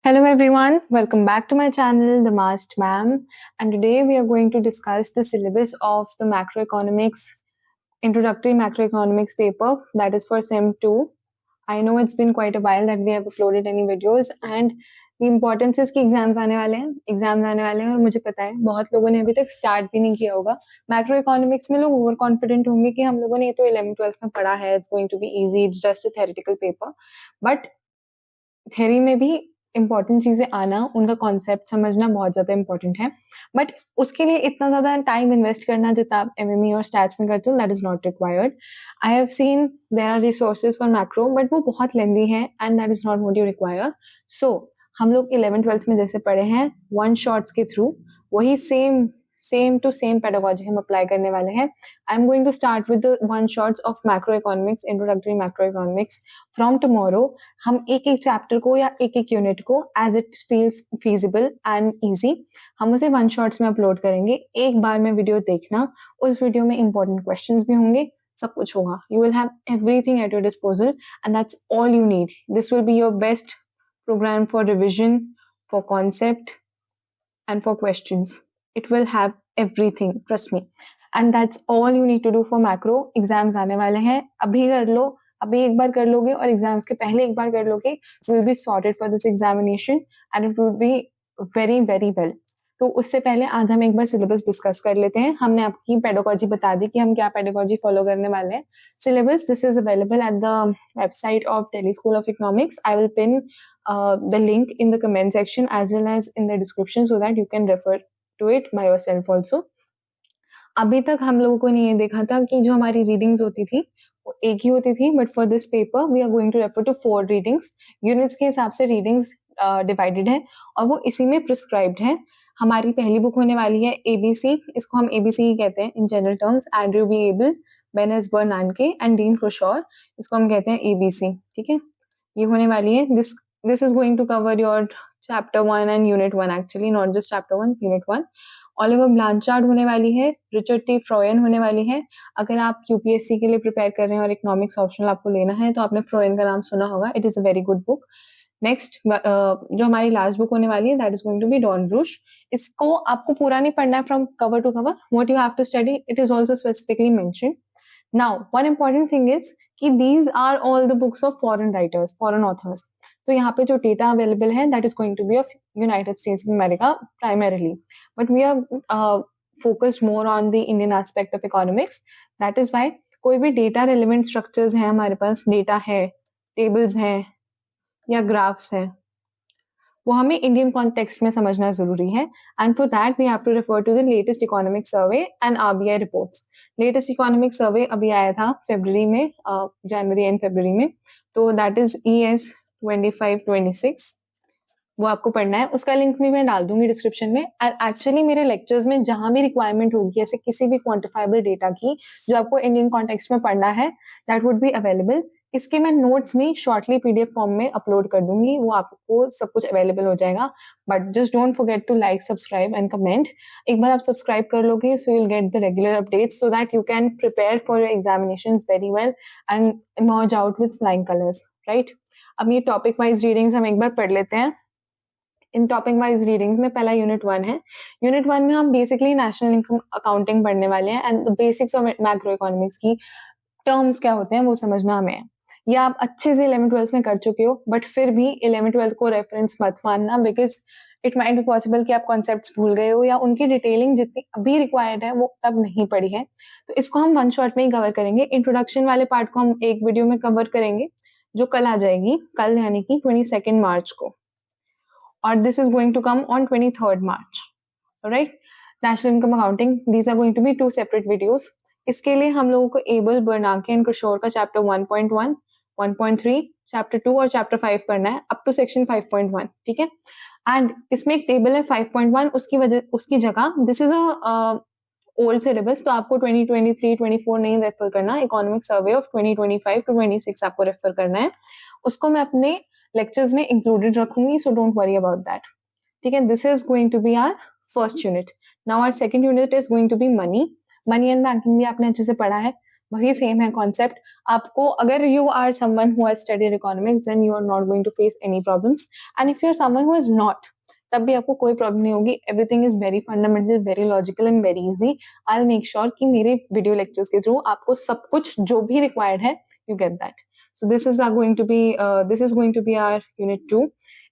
Hello everyone, welcome back to my channel, The Masked Ma'am, and today we are going to discuss the syllabus of the macroeconomics, introductory macroeconomics paper that is for Sem 2. I know it's been quite a while that we have uploaded any videos and the importance is कि exams आने वाले हैं और मुझे पता है बहुत लोगों ने अभी तक स्टार्ट भी नहीं किया होगा. मैक्रो इकोनॉमिक्स में लोग ओवर कॉन्फिडेंट होंगे कि हम लोगों ने ये तो 11th-12th में पढ़ा है, it's going to be easy, it's just a theoretical paper. But theory में भी इंपॉर्टेंट चीजें आना, उनका कॉन्सेप्ट समझना बहुत ज्यादा इंपॉर्टेंट है. बट उसके लिए इतना ज्यादा टाइम इन्वेस्ट करना जितना आप एमएमई और स्टैट्स में करते हो, that is not required. I have seen there are resources for macro but वो बहुत लेंदी है and that is not what you require. So हम लोग 11th-12th में जैसे पढ़े हैं वन शॉट्स के थ्रू, वही सेम टू सेम पेडागोजी हम अप्लाई करने वाले हैं. I am going to start with the one shots of macro economics, introductory macro economics. From tomorrow हम एक एक चैप्टर को या एक एक यूनिट को as it feels feasible and easy हम उसे वन शॉट्स में अपलोड करेंगे. एक बार में वीडियो देखना, उस वीडियो में इंपॉर्टेंट क्वेश्चंस भी होंगे, सब कुछ होगा. You will have everything at your disposal and that's all you need. This will be your best program for revision, for concept and for questions. It will have everything, trust me. And that's all you need to do for macro. Exams आने वाले हैं, अभी कर लो, अभी एक बार कर लोगे और एग्जाम्स के पहले एक बार कर लोगे, so you'll be sorted for this examination and it will be very well. तो उससे पहले आज हम एक बार सिलेबस डिस्कस कर लेते हैं. हमने आपकी पेडागोजी बता दी कि हम क्या पेडागोजी फॉलो करने वाले हैं. Syllabus this is available at the website of Delhi school of economics. I will pin the link in the comment section as well as in the description so that you can refer to it by yourself also. अभी तक हम लोगों को ने ये देखा था कि जो हमारी रीडिंग्स होती थी वो एक ही होती थी, but for this paper we are going to refer to 4 readings. Units के हिसाब से रीडिंग्स डिवाइडेड है और वो इसी में प्रिस्क्राइब्ड है. हमारी पहली बुक होने वाली है एबीसी. इसको हम एबीसी ही कहते हैं in general terms. Andrew B Abel, Ben S Bernanke and Dean Croushore, इसको हम कहते हैं एबीसी. ठीक है, ये होने वाली है. This is going to cover your chapter 1 and unit 1 actually, not just chapter 1, unit 1. Oliver ब्लांचार्ड होने वाली है, रिचर्ड टी फ्रोयन होने वाली है. अगर आप यूपीएससी के लिए प्रिपेयर कर रहे हैं और इकोनॉमिक्स ऑप्शनल आपको लेना है तो आपने फ्रोयन का नाम सुना होगा. It is a very good book. Next जो हमारी लास्ट बुक होने वाली है that is going to be Dornbusch. इसको आपको पूरा नहीं पढ़ना है from cover to cover. What you have to study, it is also specifically mentioned. Now one important thing is कि these are all the books of foreign writers, foreign authors. तो यहाँ पे जो डेटा अवेलेबल है that is going to be of United States of America primarily, but we are focused more on the Indian aspect of economics. That is why कोई भी data relevant structures है, हमारे पास data है, tables हैं या graphs है, वो हमें इंडियन कॉन्टेक्स्ट में समझना जरूरी है. And for that we have to refer to the latest economic survey and RBI reports. Latest economic survey अभी आया था फरवरी में, जनवरी एंड फरवरी में. तो दैट इज ES 25-26. वो आपको पढ़ना है. उसका लिंक भी मैं डाल दूंगी डिस्क्रिप्शन में. एंड एक्चुअली मेरे लेक्चर्स में जहां भी रिक्वायरमेंट होगी ऐसे किसी भी क्वांटिफाइबल डेटा की जो आपको इंडियन कॉन्टेक्स्ट में पढ़ना है, दैट वुड बी अवेलेबल. इसके मैं नोट्स में शॉर्टली पीडीएफ फॉर्म में अपलोड कर दूंगी, वो आपको सब कुछ अवेलेबल हो जाएगा. But just don't forget to like, subscribe and comment. एक बार आप सब्सक्राइब कर लोगे सो you'll get the regular updates so that you can prepare for your examinations very well and emerge out with flying colors, right? अब ये topic wise readings हम एक बार पढ़ लेते हैं. इन टॉपिक वाइज रीडिंग्स में पहला यूनिट 1 है. यूनिट 1 में हम बेसिकली नेशनल इनकम अकाउंटिंग पढ़ने वाले हैं and the basics of macro economics की टर्म्स क्या होते हैं वो समझना हमें है. या आप अच्छे से 11th-12th में कर चुके हो बट फिर भी 11th-12th को रेफरेंस मत मानना, because it might be possible कि आप कॉन्सेप्ट्स भूल गए हो या उनकी डिटेलिंग जितनी अभी रिक्वायर्ड है वो तब नहीं पढ़ी है. तो इसको हम वन शॉट में ही कवर करेंगे. इंट्रोडक्शन वाले पार्ट को हम एक वीडियो में कवर करेंगे जो कल आ जाएगी, कल यानी कि 22 मार्च को, और this is going to come on 23 March. Right, national income accounting, these are going to be 2 separate videos. इसके लिए हम लोगों को एबल, बर्नाके एंड क्रोशोर का चैप्टर 1.1, 1.3, चैप्टर 2 और चैप्टर 5 करना है अप टू सेक्शन 5.1. ठीक है, एंड इसमें एक टेबल है 5.1, उसकी जगह this is a old syllabus, तो आपको 2023-24 नहीं रेफर करना. इकोनॉमिक सर्वे ऑफ 2025-26 आपको रेफर करना है. उसको मैं अपने लेक्चर्स में इंक्लूडेड रखूंगी, so don't worry about that. ठीक है, this is going to be our first unit. Now our second unit is going to be money. Money and banking भी आपने अच्छे से पढ़ा है, वही सेम है कॉन्सेप्ट। आपको अगर you are someone who has studied economics then you are not going to face any problems, and if you are someone who is not, तब भी आपको कोई प्रॉब्लम नहीं होगी। Everything is very fundamental, very logical and very easy. I will make sure कि मेरे video lectures के through आपको सब कुछ जो भी रिक्वायर्ड है you get that. So this is going to be our unit 2।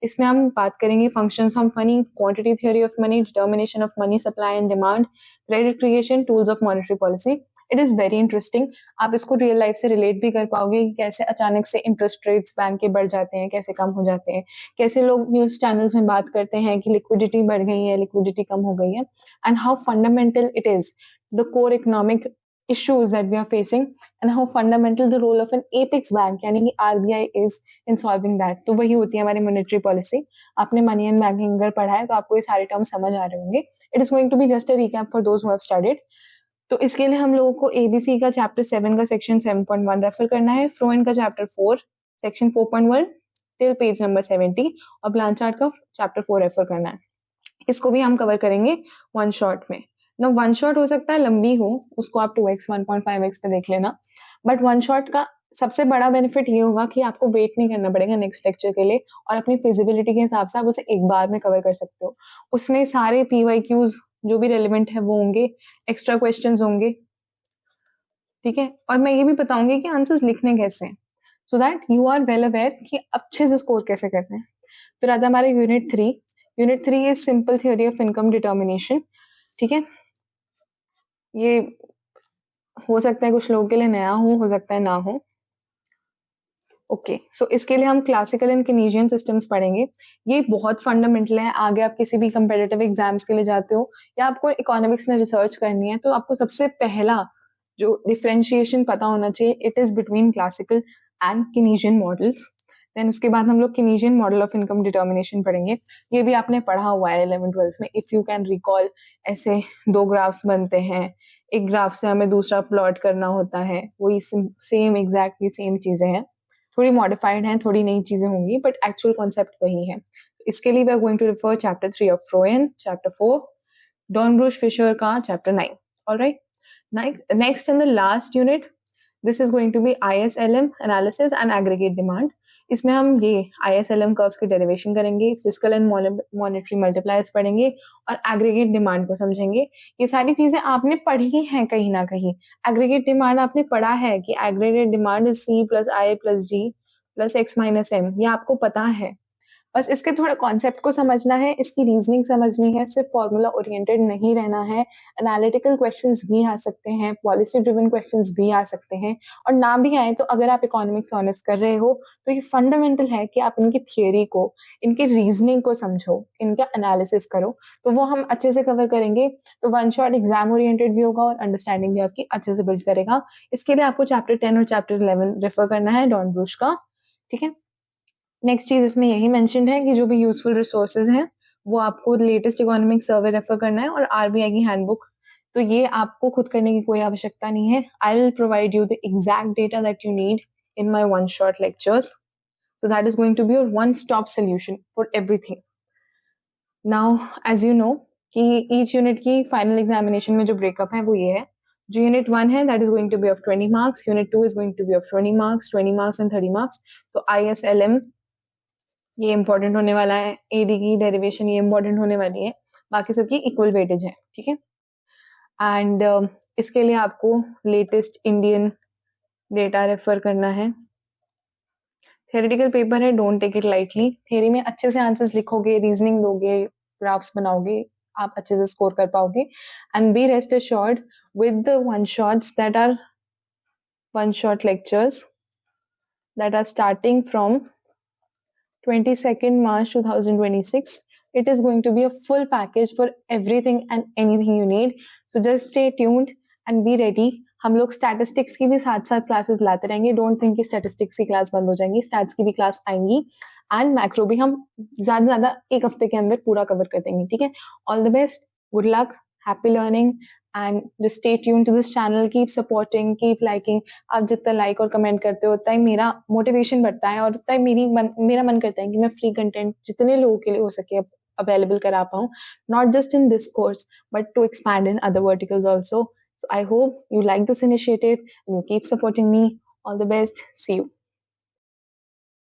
इसमें हम बात करेंगे functions of money, quantity theory of money, determination of money supply and demand, credit creation, tools of monetary policy. It is very interesting. आप इसको real life से relate भी कर पाओगे कि कैसे अचानक से इंटरेस्ट रेट्स बैंक के बढ़ जाते हैं, कैसे कम हो जाते हैं, कैसे लोग न्यूज चैनल्स में बात करते हैं कि लिक्विडिटी बढ़ गई है, लिक्विडिटी कम हो गई है, and how fundamental it is the core economic issues that we are facing, and how fundamental the role of an apex bank यानी कि RBI is in solving that। तो वही होती है हमारी मॉनेटरी पॉलिसी। आपने मनी एंड बैंकिंग अगर पढ़ा है तो आपको ये सारे टर्म समझ आ रहे होंगे। It is going to be just a recap for those who have studied. तो इसके लिए हम लोगों को एबीसी का चैप्टर 7 का सेक्शन 7.1 रेफर करना है, फ्रोइन का chapter 4 section 4.1 till page number 70, और ब्लांचार्ड का चैप्टर 4 रेफर करना है। इसको भी हम कवर करेंगे वन शॉट में ना। वन शॉट हो सकता है लंबी हो, उसको आप 2x 1.5x पे देख लेना, बट वन शॉट का सबसे बड़ा बेनिफिट ये होगा कि आपको वेट नहीं करना पड़ेगा नेक्स्ट लेक्चर के लिए, और अपनी फिजिबिलिटी के हिसाब से आप उसे एक बार में कवर कर सकते हो। उसमें सारे PYQs जो भी रेलिवेंट है वो होंगे, एक्स्ट्रा क्वेश्चंस होंगे, ठीक है। और मैं ये भी बताऊंगी कि आंसर्स लिखने कैसे हैं, so that you are well aware कि अच्छे से स्कोर कैसे करना है। फिर आता है हमारा unit 3। Unit 3 is simple theory of income determination, ठीक है। ये हो सकता है कुछ लोगों के लिए नया हो सकता है ना हो। ओके, सो इसके लिए हम क्लासिकल एंड केनेजियन सिस्टम्स पढ़ेंगे। ये बहुत फंडामेंटल है। आगे आप किसी भी कंपेटिटिव एग्जाम्स के लिए जाते हो या आपको इकोनॉमिक्स में रिसर्च करनी है, तो आपको सबसे पहला जो डिफरेंशिएशन पता होना चाहिए, it is between classical and Keynesian models. Then उसके बाद हम लोग Keynesian model of income determination पढ़ेंगे। ये भी आपने पढ़ा हुआ है 11th-12th में, इफ यू कैन रिकॉल। ऐसे दो ग्राफ्स बनते हैं, एक ग्राफ से हमें दूसरा प्लॉट करना होता है, वही सेम एग्जैक्टली सेम चीजें हैं, थोड़ी मॉडिफाइड हैं, थोड़ी नई चीजें होंगी, बट एक्चुअल कॉन्सेप्ट वही है। इसके लिए we are going to refer chapter 3 of Froyen, chapter 4 Dornbusch Fischer का chapter 9। Alright, next and the last unit, this is going to be ISLM analysis and aggregate demand. इसमें हम ये ISLM curves की derivation करेंगे, fiscal and monetary multipliers पढ़ेंगे, और aggregate demand को समझेंगे। ये सारी चीजें आपने पढ़ी हैं कहीं ना कहीं। एग्रीगेट डिमांड आपने पढ़ा है कि aggregate demand is C + I + G + X - M, ये आपको पता है। बस इसके थोड़ा कॉन्सेप्ट को समझना है, इसकी रीजनिंग समझनी है, सिर्फ फॉर्मूला ओरिएंटेड नहीं रहना है। एनालिटिकल क्वेश्चंस भी आ सकते हैं, पॉलिसी ड्रिवन क्वेश्चंस भी आ सकते हैं, और ना भी आए तो अगर आप इकोनॉमिक्स ऑनर्स कर रहे हो तो ये फंडामेंटल है कि आप इनकी थियोरी को, इनके रीजनिंग को समझो, इनका एनालिसिस करो। तो वो हम अच्छे से कवर करेंगे। तो वन शॉट एग्जाम ओरिएंटेड भी होगा और अंडरस्टैंडिंग भी आपकी अच्छे से बिल्ड करेगा। इसके लिए आपको चैप्टर 10 और चैप्टर 11 रेफर करना है डॉर्नब्रूश का, ठीक है। नेक्स्ट चीज इसमें यही मेंशन्ड है कि जो भी यूजफुल रिसोर्सेज हैं वो आपको लेटेस्ट इकोनॉमिक सर्वे रेफर करना है, और RBI की हैंडबुक। तो ये आपको खुद करने की कोई आवश्यकता नहीं है। I will provide you the exact data that you need in my one shot lectures, so that is going to be your one stop solution for everything. Now as you know कि each unit की final examination में जो breakup है वो ये है। जो unit 1 है that is going to be of 20 marks, unit 2 is going to be of 20 marks, 20 marks and 30 marks. तो ISLM ये इंपॉर्टेंट होने वाला है, AD की डेरिवेशन ये इंपॉर्टेंट होने वाली है, बाकी सबकी इक्वल वेटेज है, ठीक है। एंड इसके लिए आपको लेटेस्ट इंडियन डेटा रेफर करना है। थ्योरेटिकल पेपर है, don't take it lightly. Theory में अच्छे से आंसर्स लिखोगे, रीजनिंग दोगे, ग्राफ्स बनाओगे, आप अच्छे से स्कोर कर पाओगे। And be rest assured with the one shots that are one shot lectures that are starting from 22nd March 2026. It is going to be a full package for everything and anything you need. So just stay tuned and be ready. हम लोग statistics की भी साथ साथ classes लाते रहेंगे। Don't think कि statistics की class बंद हो जाएंगी, स्टैट्स की भी क्लास आएंगी, एंड मैक्रो भी हम ज्यादा से ज्यादा एक हफ्ते के अंदर पूरा कवर कर देंगे, ठीक है। All the best, good luck, happy learning, and just stay tune to this channel, keep supporting, keep liking. आप जितना लाइक और कमेंट करते हो उतना ही मेरा मोटिवेशन बढ़ता है, और उतना ही मेरा मन करता है कि मैं फ्री कंटेंट जितने लोगों के लिए हो सके अवेलेबल करा पाऊँ, not just in this course but to expand in other verticals also. So I hope you like this initiative and you keep supporting me. All the best. See you.